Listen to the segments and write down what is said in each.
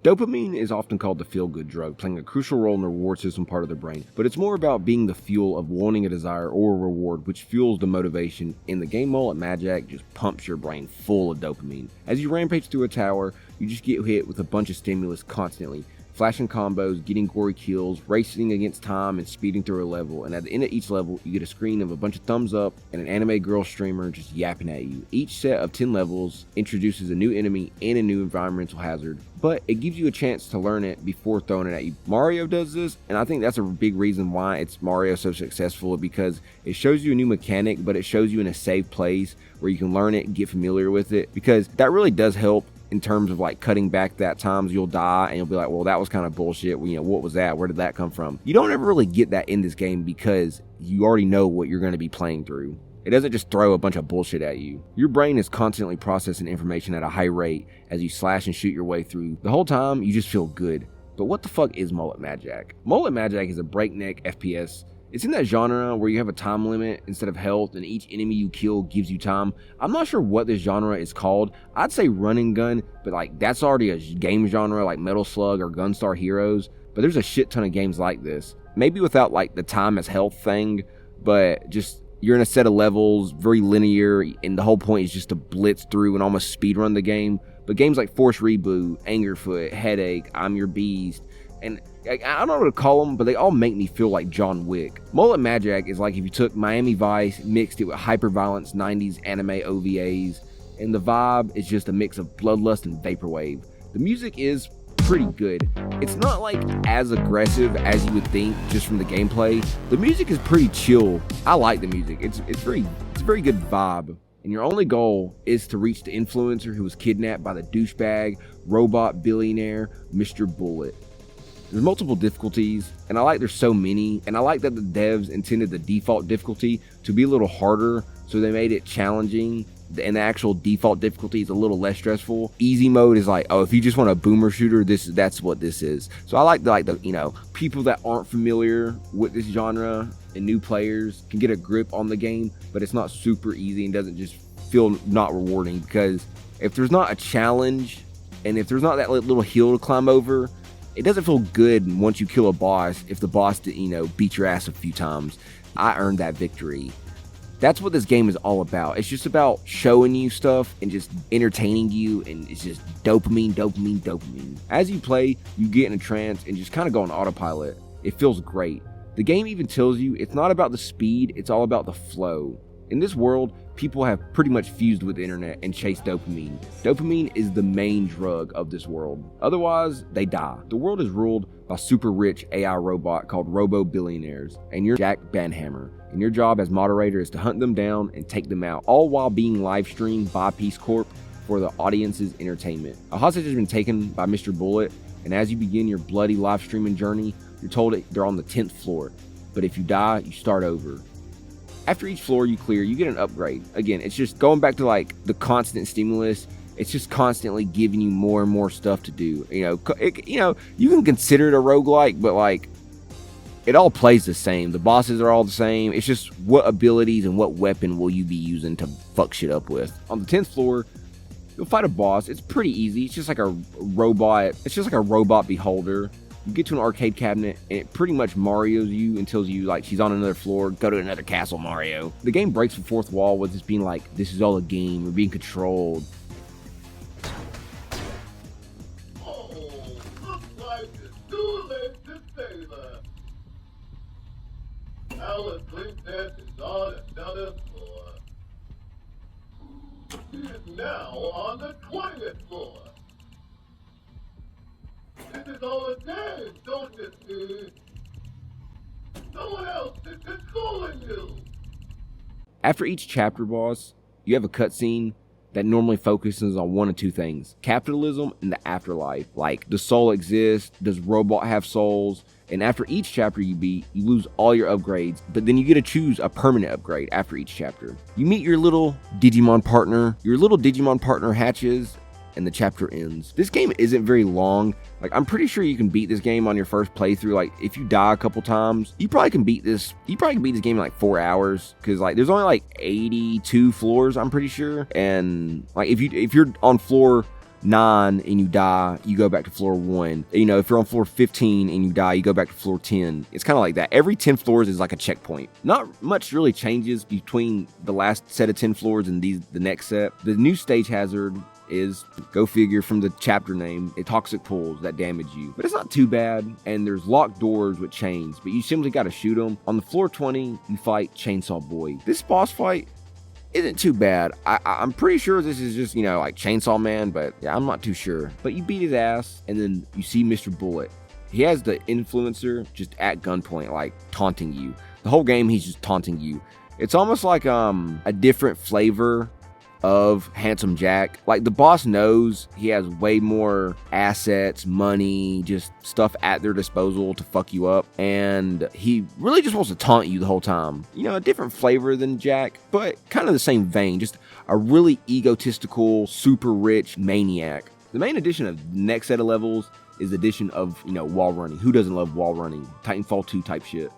Dopamine is often called the feel-good drug, playing a crucial role in the reward system part of the brain, but it's more about being the fuel of wanting a desire or a reward, which fuels the motivation. In the game mode, Mad Jack just pumps your brain full of dopamine. As you rampage through a tower, you just get hit with a bunch of stimulus constantly, flashing combos, getting gory kills, racing against time, and speeding through a level. And at the end of each level, you get a screen of a bunch of thumbs up and an anime girl streamer just yapping at you. Each set of 10 levels introduces a new enemy and a new environmental hazard, but it gives you a chance to learn it before throwing it at you. Mario does this, and I think that's a big reason why it's Mario so successful, because it shows you a new mechanic, but it shows you in a safe place where you can learn it and get familiar with it, because that really does help in terms of like cutting back that times you'll die and you'll be like, well, that was kind of bullshit. You know, what was that? Where did that come from? You don't ever really get that in this game because you already know what you're going to be playing through. It doesn't just throw a bunch of bullshit at you. Your brain is constantly processing information at a high rate as you slash and shoot your way through. The whole time, you just feel good. But what the fuck is Mullet Mad Jack? Mullet Mad Jack is a breakneck FPS. It's in that genre where you have a time limit instead of health, and each enemy you kill gives you time. I'm not sure what this genre is called. I'd say run and gun, but like that's already a game genre like Metal Slug or Gunstar Heroes. But there's a shit ton of games like this. Maybe without like the time as health thing, but just you're in a set of levels, very linear, and the whole point is just to blitz through and almost speedrun the game. But games like Force Reboot, Angerfoot, Headache, I'm Your Beast, and I don't know what to call them, but they all make me feel like John Wick. Mullet Mad Jack is like if you took Miami Vice, mixed it with hyperviolence 90s anime OVAs, and the vibe is just a mix of bloodlust and vaporwave. The music is pretty good. It's not like as aggressive as you would think just from the gameplay. The music is pretty chill. I like the music. It's a very good vibe. And your only goal is to reach the influencer who was kidnapped by the douchebag robot billionaire Mr. Bullet. There's multiple difficulties, and I like there's so many, and I like that the devs intended the default difficulty to be a little harder, so they made it challenging, and the actual default difficulty is a little less stressful. Easy mode is like, oh, if you just want a boomer shooter, that's what this is. So I like the you know, people that aren't familiar with this genre and new players can get a grip on the game, but it's not super easy and doesn't just feel not rewarding, because if there's not a challenge and if there's not that little hill to climb over, it doesn't feel good once you kill a boss if the boss did, beat your ass a few times. I earned that victory. That's what this game is all about. It's just about showing you stuff and just entertaining you, and it's just dopamine, dopamine, dopamine. As you play, you get in a trance and just kind of go on autopilot. It feels great. The game even tells you it's not about the speed, it's all about the flow. In this world, people have pretty much fused with the internet and chased dopamine. Dopamine is the main drug of this world. Otherwise, they die. The world is ruled by super rich AI robot called robo-billionaires, and you're Jack Banhammer. And your job as moderator is to hunt them down and take them out, all while being live streamed by Peace Corp for the audience's entertainment. A hostage has been taken by Mr. Bullet, and as you begin your bloody live streaming journey, you're told they're on the 10th floor. But if you die, you start over. After each floor you clear, you get an upgrade. Again, it's just going back to like the constant stimulus. It's just constantly giving you more and more stuff to do. You can consider it a roguelike, but like it all plays the same. The bosses are all the same. It's just what abilities and what weapon will you be using to fuck shit up with. On the 10th floor, you'll fight a boss. It's pretty easy. It's just like a robot. It's just like a robot beholder. You get to an arcade cabinet, and it pretty much Mario's you and tells you, like, she's on another floor, go to another castle, Mario. The game breaks the fourth wall with this being like, this is all a game, we're being controlled. Oh, looks like it's too late to say that. Alan Princess is on another floor. She is now on the 20th floor. This is all a game, don't you see? No one else is controlling you. After each chapter boss, you have a cutscene that normally focuses on one of two things: capitalism and the afterlife. Like, does soul exist? Does robot have souls? And after each chapter you beat, you lose all your upgrades, but then you get to choose a permanent upgrade after each chapter. You meet your little Digimon partner. Your little Digimon partner hatches, and the chapter ends. This game isn't very long. Like, I'm pretty sure you can beat this game on your first playthrough. Like, if you die a couple times, you probably can beat this game in like 4 hours, because like there's only like 82 floors, I'm pretty sure. And like if you're on floor 9 and you die, you go back to floor 1. You know, if you're on floor 15 and you die, you go back to floor 10. It's kind of like that. Every 10 floors is like a checkpoint. Not much really changes between the last set of 10 floors and the next set. The new stage hazard is, go figure from the chapter name, toxic pools that damage you. But it's not too bad, and there's locked doors with chains, but you simply gotta shoot them. On the floor 20, you fight Chainsaw Boy. This boss fight isn't too bad. I'm pretty sure this is just, you know, like Chainsaw Man, but yeah, I'm not too sure. But you beat his ass, and then you see Mr. Bullet. He has the influencer just at gunpoint, like taunting you. The whole game, he's just taunting you. It's almost like a different flavor of Handsome Jack. Like, the boss knows he has way more assets, money, just stuff at their disposal to fuck you up, and he really just wants to taunt you the whole time. You know, a different flavor than Jack, but kind of the same vein. Just a really egotistical, super rich maniac. The main addition of the next set of levels is the addition of, you know, wall running. Who doesn't love wall running? Titanfall 2 type shit.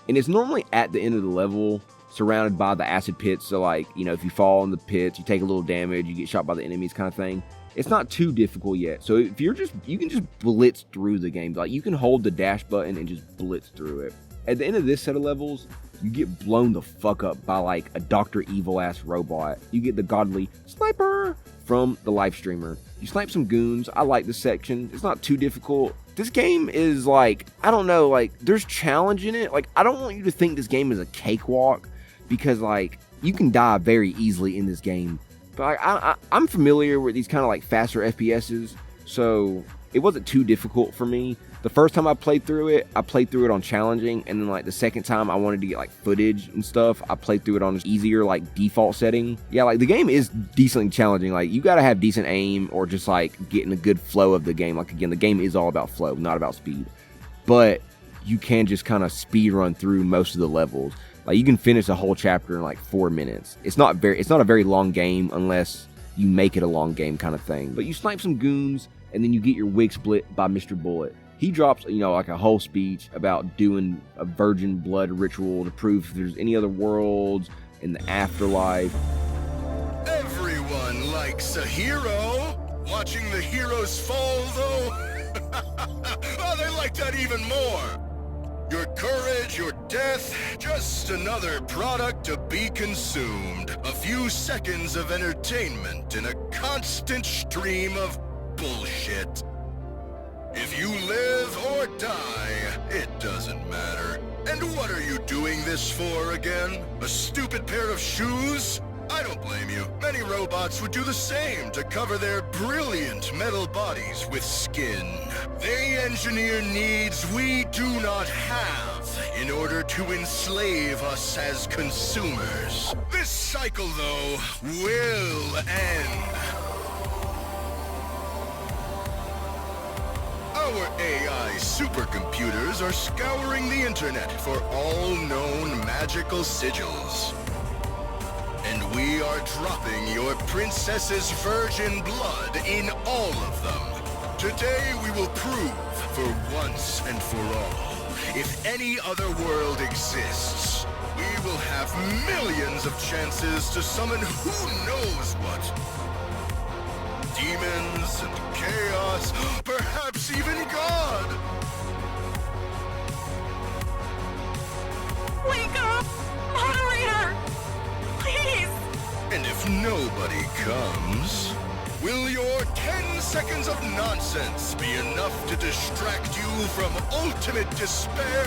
And it's normally at the end of the level, surrounded by the acid pits. So, like, you know, if you fall in the pits, you take a little damage, you get shot by the enemies, kind of thing. It's not too difficult yet. So if you can just blitz through the game. Like, you can hold the dash button and just blitz through it. At the end of this set of levels, you get blown the fuck up by like a Dr. Evil ass robot. You get the godly sniper from the live streamer. You snipe some goons. I like this section. It's not too difficult. This game is like, I don't know, like, there's challenge in it. Like, I don't want you to think this game is a cakewalk, because like, you can die very easily in this game. But like, I'm familiar with these kind of like faster FPSs, so it wasn't too difficult for me. The first time I played through it on challenging, and then like the second time I wanted to get like footage and stuff, I played through it on easier like default setting. Yeah, like the game is decently challenging. Like, you gotta have decent aim or just like getting a good flow of the game. Like, again, the game is all about flow, not about speed. But you can just kind of speed run through most of the levels. Like, you can finish a whole chapter in like 4 minutes. It's not a very long game unless you make it a long game kind of thing. But you snipe some goons, and then you get your wig split by Mr. Bullet. He drops, you know, like a whole speech about doing a virgin blood ritual to prove if there's any other worlds in the afterlife. Everyone likes a hero. Watching the heroes fall, though? Oh, they like that even more. Your courage, your death, just another product to be consumed. A few seconds of entertainment in a constant stream of bullshit. If you live or die, it doesn't matter. And what are you doing this for again? A stupid pair of shoes? I don't blame you. Many robots would do the same to cover their brilliant metal bodies with skin. They engineer needs we do not have in order to enslave us as consumers. This cycle, though, will end. Our AI supercomputers are scouring the internet for all known magical sigils. And we are dropping your princess's virgin blood in all of them. Today we will prove, for once and for all, if any other world exists. We will have millions of chances to summon who knows what. Demons and chaos, perhaps even God! Wake up! Moderator! Please! And if nobody comes, will your 10 seconds of nonsense be enough to distract you from ultimate despair?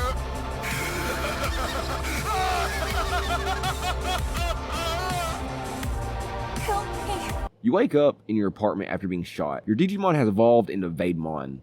Help me! You wake up in your apartment after being shot. Your Digimon has evolved into Vademon.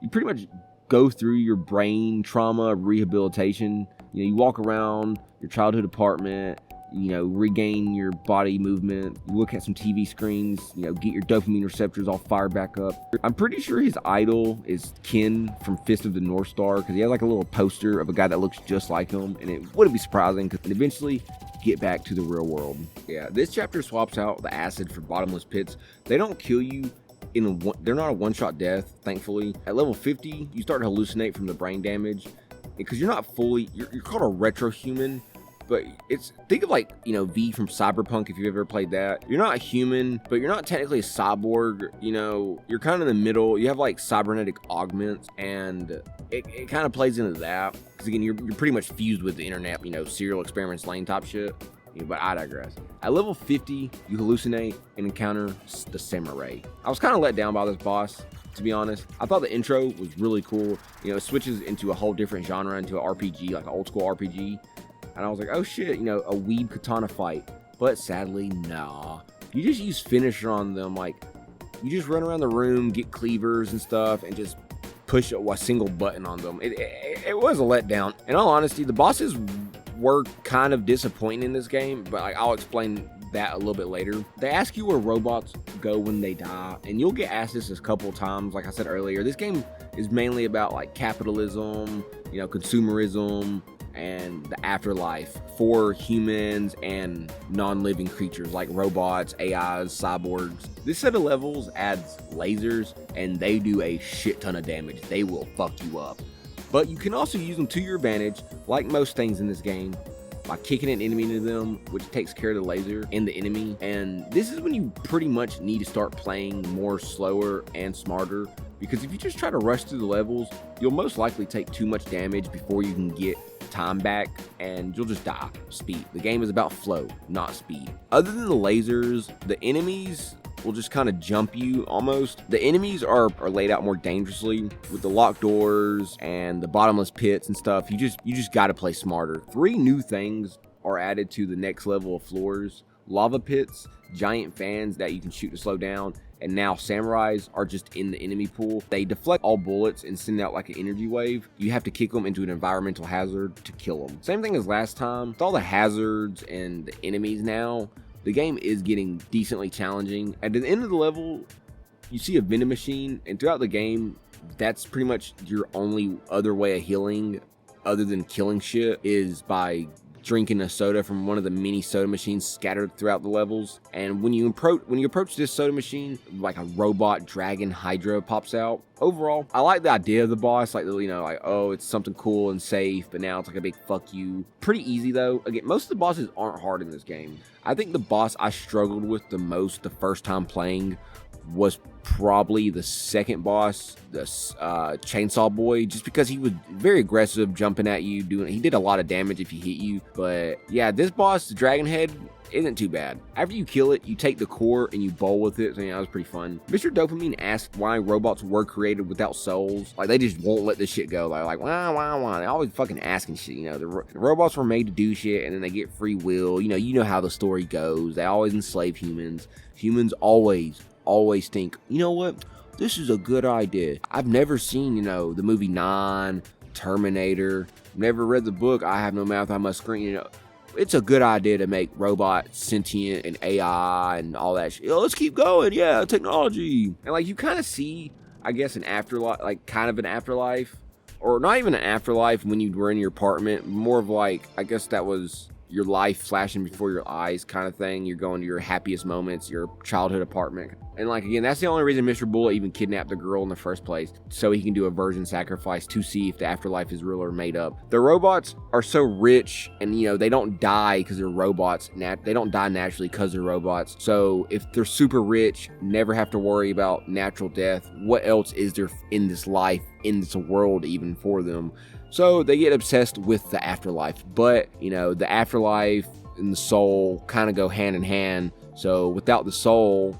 You pretty much go through your brain trauma rehabilitation. You know, you walk around your childhood apartment, you know, regain your body movement, you look at some TV screens, you know, get your dopamine receptors all fired back up. I'm pretty sure his idol is Ken from Fist of the North Star, because he has like a little poster of a guy that looks just like him, and it wouldn't be surprising, because eventually get back to the real world. Yeah, this chapter swaps out the acid for bottomless pits. They don't kill you they're not a one-shot death, thankfully. At level 50, you start to hallucinate from the brain damage, because you're not fully, you're called a retro-human, but think of like, V from Cyberpunk, if you've ever played that. You're not a human, but you're not technically a cyborg. You're kind of in the middle. You have like cybernetic augments, and it kind of plays into that. Because again, you're pretty much fused with the internet, serial experiments lane top shit. But I digress. At level 50, you hallucinate and encounter the samurai. I was kind of let down by this boss, to be honest. I thought the intro was really cool. It switches into a whole different genre, into an RPG, like an old school RPG. And I was like, oh shit, a weeb katana fight. But sadly, nah. You just use finisher on them. Like, you just run around the room, get cleavers and stuff, and just push a single button on them. It was a letdown. In all honesty, the bosses were kind of disappointing in this game, but I'll explain that a little bit later. They ask you where robots go when they die, and you'll get asked this a couple times. Like I said earlier, this game is mainly about like capitalism, consumerism, and the afterlife for humans and non-living creatures like robots, AIs, cyborgs. This set of levels adds lasers, and they do a shit ton of damage. They will fuck you up. But you can also use them to your advantage, like most things in this game, by kicking an enemy into them, which takes care of the laser and the enemy. And this is when you pretty much need to start playing more slower and smarter, because if you just try to rush through the levels, you'll most likely take too much damage before you can get time back, and you'll just die. Speed. The game is about flow, not speed. Other than the lasers, the enemies will just kind of jump you almost. The enemies are laid out more dangerously with the locked doors and the bottomless pits and stuff. You just got to play smarter. 3 new things are added to the next level of floors: lava pits, giant fans that you can shoot to slow down, and now samurais are just in the enemy pool. They deflect all bullets and send out like an energy wave. You have to kick them into an environmental hazard to kill them. Same thing as last time. With all the hazards and the enemies now, the game is getting decently challenging. At the end of the level, you see a vending machine, and throughout the game, that's pretty much your only other way of healing other than killing shit, is by drinking a soda from one of the mini soda machines scattered throughout the levels. And when you approach this soda machine, like a robot dragon hydra pops out. Overall, I like the idea of the boss, like, oh, it's something cool and safe, but now it's like a big fuck you. Pretty easy though. Again, most of the bosses aren't hard in this game. I think the boss I struggled with the most the first time playing was probably the second boss, the chainsaw boy, just because he was very aggressive, jumping at you, he did a lot of damage if he hit you. But yeah, this boss, the dragon head, isn't too bad. After you kill it, you take the core and you bowl with it. So yeah, that was pretty fun. Mr. Dopamine asked why robots were created without souls. Like, they just won't let this shit go. They're like, why? They're always fucking asking shit. The robots were made to do shit, and then they get free will. You know how the story goes. They always enslave humans. Humans always think, you know what? This is a good idea. I've never seen, the movie 9, Terminator. Never read the book, I Have No Mouth, I Must Scream. It's a good idea to make robots sentient and AI and all that shit. Let's keep going. Yeah, technology. And like, you kind of see, I guess, an afterlife, like kind of an afterlife, or not even an afterlife when you were in your apartment. More of like, I guess that was your life flashing before your eyes kind of thing. You're going to your happiest moments, your childhood apartment. And like, again, that's the only reason Mr. Bullet even kidnapped the girl in the first place, so he can do a virgin sacrifice to see if the afterlife is real or made up. The robots are so rich, and they don't die because they're robots. They don't die naturally because they're robots. So if they're super rich, never have to worry about natural death, what else is there in this life, in this world even for them? So they get obsessed with the afterlife. But, the afterlife and the soul kind of go hand in hand. So without the soul,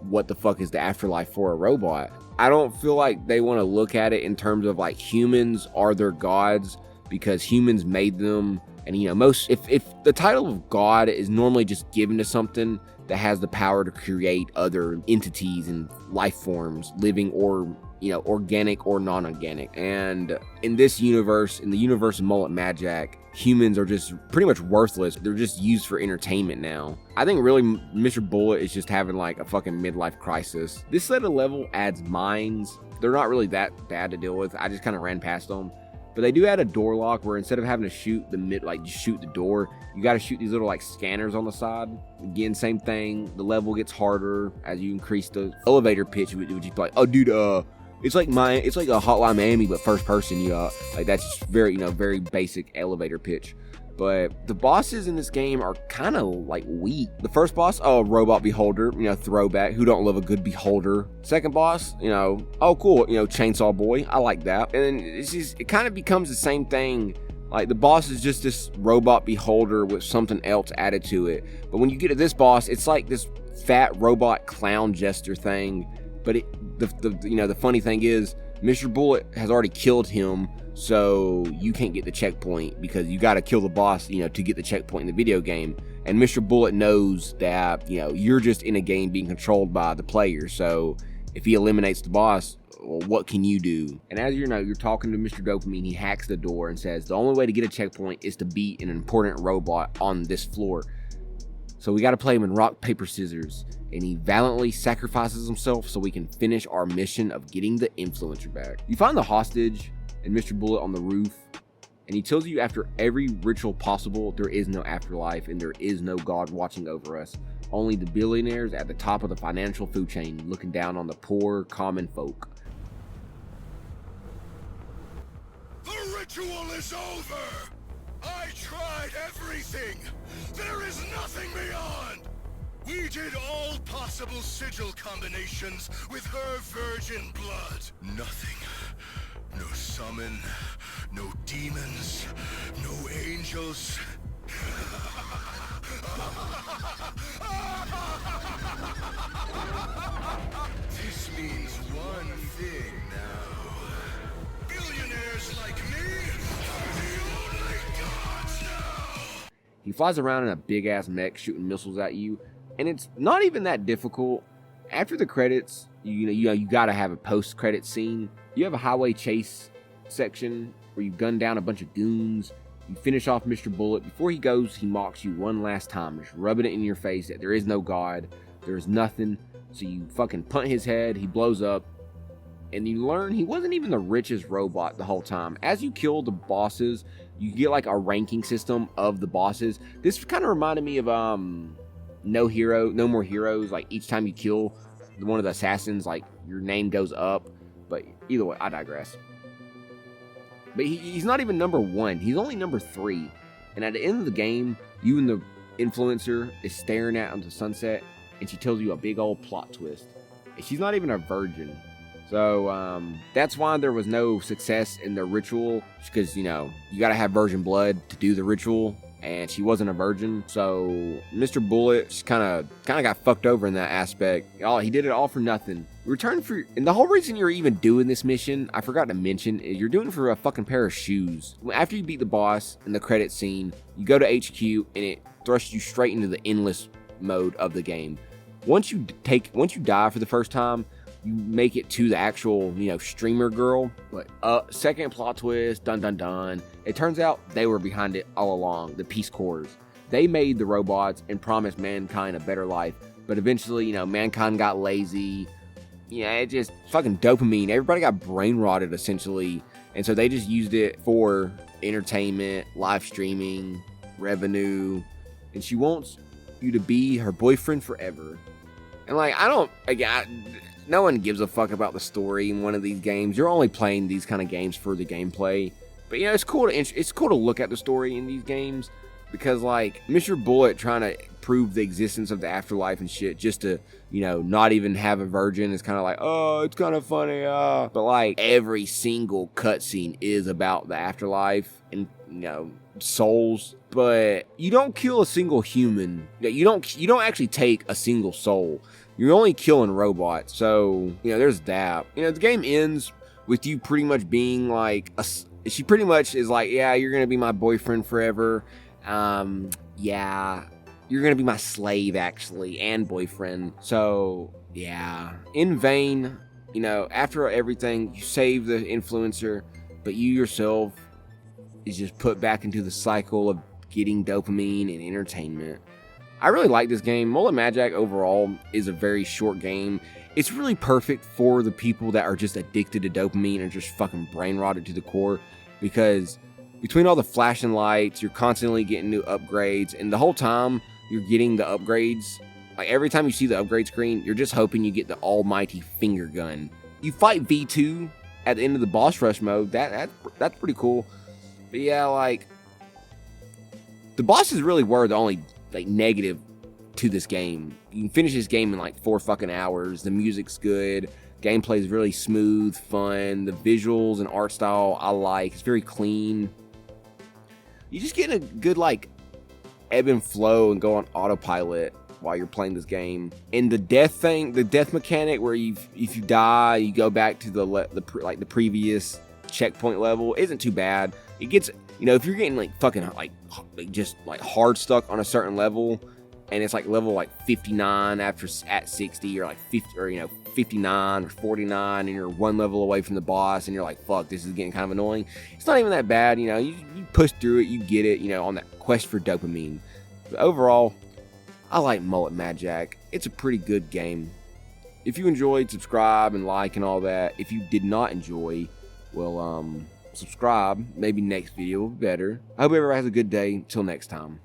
what the fuck is the afterlife for a robot? I don't feel like they want to look at it in terms of like humans are their gods, because humans made them. And, if the title of God is normally just given to something that has the power to create other entities and life forms, living or organic or non-organic. And in this universe, in the universe of Mullet Magic, humans are just pretty much worthless. They're just used for entertainment now. I think really Mr. Bullet is just having like a fucking midlife crisis. This set of level adds mines. They're not really that bad to deal with. I just kind of ran past them. But they do add a door lock where instead of having to shoot shoot the door, you got to shoot these little like scanners on the side. Again, same thing. The level gets harder as you increase the elevator pitch, which you like, oh dude, it's like a Hotline Miami, but first person. Like, that's just very, very basic elevator pitch. But the bosses in this game are kind of like weak. The first boss, oh, robot beholder, throwback. Who don't love a good beholder? Second boss, oh, cool, chainsaw boy. I like that. And then it kind of becomes the same thing. Like, the boss is just this robot beholder with something else added to it. But when you get to this boss, it's like this fat robot clown jester thing. But the funny thing is, Mr. Bullet has already killed him, so you can't get the checkpoint because you got to kill the boss, to get the checkpoint in the video game. And Mr. Bullet knows that, you're just in a game being controlled by the player. So if he eliminates the boss, well, what can you do? And as you're talking to Mr. Dopamine, he hacks the door and says the only way to get a checkpoint is to beat an important robot on this floor. So we got to play him in rock, paper, scissors. And he valiantly sacrifices himself so we can finish our mission of getting the influencer back. You find the hostage and Mr. Bullet on the roof, and he tells you after every ritual possible, there is no afterlife and there is no God watching over us. Only the billionaires at the top of the financial food chain looking down on the poor, common folk. The ritual is over! I tried everything! There is nothing beyond! We did all possible sigil combinations with her virgin blood. Nothing. No summon, no demons, no angels. This means one thing now. Billionaires like me are the only gods now! He flies around in a big-ass mech shooting missiles at you, and it's not even that difficult. After the credits, you gotta have a post-credit scene. You have a highway chase section where you gun down a bunch of goons. You finish off Mr. Bullet. Before he goes, he mocks you one last time, just rubbing it in your face that there is no God, there is nothing. So you fucking punt his head, he blows up, and you learn he wasn't even the richest robot the whole time. As you kill the bosses, you get like a ranking system of the bosses. This kind of reminded me of No More Heroes. Like, each time you kill one of the assassins, like, your name goes up. But either way, I digress. But he's not even number 1. He's only number 3. And at the end of the game, you and the influencer is staring out into sunset, and she tells you a big old plot twist. And she's not even a virgin. So that's why there was no success in the ritual, because, you gotta have virgin blood to do the ritual. And she wasn't a virgin, so Mr. Bullet just kind of got fucked over in that aspect. He did it all for nothing. And the whole reason you're even doing this mission, I forgot to mention, is you're doing it for a fucking pair of shoes. After you beat the boss in the credit scene, you go to HQ and it thrusts you straight into the endless mode of the game. Once you die for the first time, you make it to the actual, streamer girl. But second plot twist, dun dun dun. It turns out they were behind it all along, the Peace Corps. They made the robots and promised mankind a better life. But eventually, mankind got lazy. It just fucking dopamine. Everybody got brain rotted, essentially. And so they just used it for entertainment, live streaming, revenue. And she wants you to be her boyfriend forever. And no one gives a fuck about the story in one of these games. You're only playing these kind of games for the gameplay. But it's cool to look at the story in these games, because like Mr. Bullet trying to prove the existence of the afterlife and shit just to, not even have a virgin is kind of like, oh, it's kind of funny. But like every single cutscene is about the afterlife and, souls. But you don't kill a single human. You don't actually take a single soul. You're only killing robots. So, there's that. The game ends with you pretty much being like, she pretty much is like, yeah, you're going to be my boyfriend forever. Yeah, you're going to be my slave, actually, and boyfriend. So, yeah. In vain, after everything, you save the influencer, but you yourself is just put back into the cycle of getting dopamine and entertainment. I really like this game. Mullet Magic overall is a very short game. It's really perfect for the people that are just addicted to dopamine and just fucking brain rotted to the core, because between all the flashing lights, you're constantly getting new upgrades, and the whole time you're getting the upgrades, like every time you see the upgrade screen, you're just hoping you get the almighty finger gun. You fight V2 at the end of the boss rush mode. That's pretty cool. But yeah, like, The bosses really were the only like negative to this game. You can finish this game in like 4 fucking hours. The music's good. Gameplay is really smooth, fun. The visuals and art style I like. It's very clean. You just get a good like ebb and flow and go on autopilot while you're playing this game. And the death mechanic where if you die, you go back to the previous checkpoint level isn't too bad. It gets, if you're getting like fucking like just like hard stuck on a certain level, and it's like level like 59 at 60 or like 50 or 59 or 49, and you're one level away from the boss, and you're like, fuck, this is getting kind of annoying. It's not even that bad. You push through it, you get it, on that quest for dopamine. But overall, I like Mullet Mad Jack. It's a pretty good game. If you enjoyed, subscribe and like and all that. If you did not enjoy, well, subscribe. Maybe next video will be better. I hope everybody has a good day. Till next time.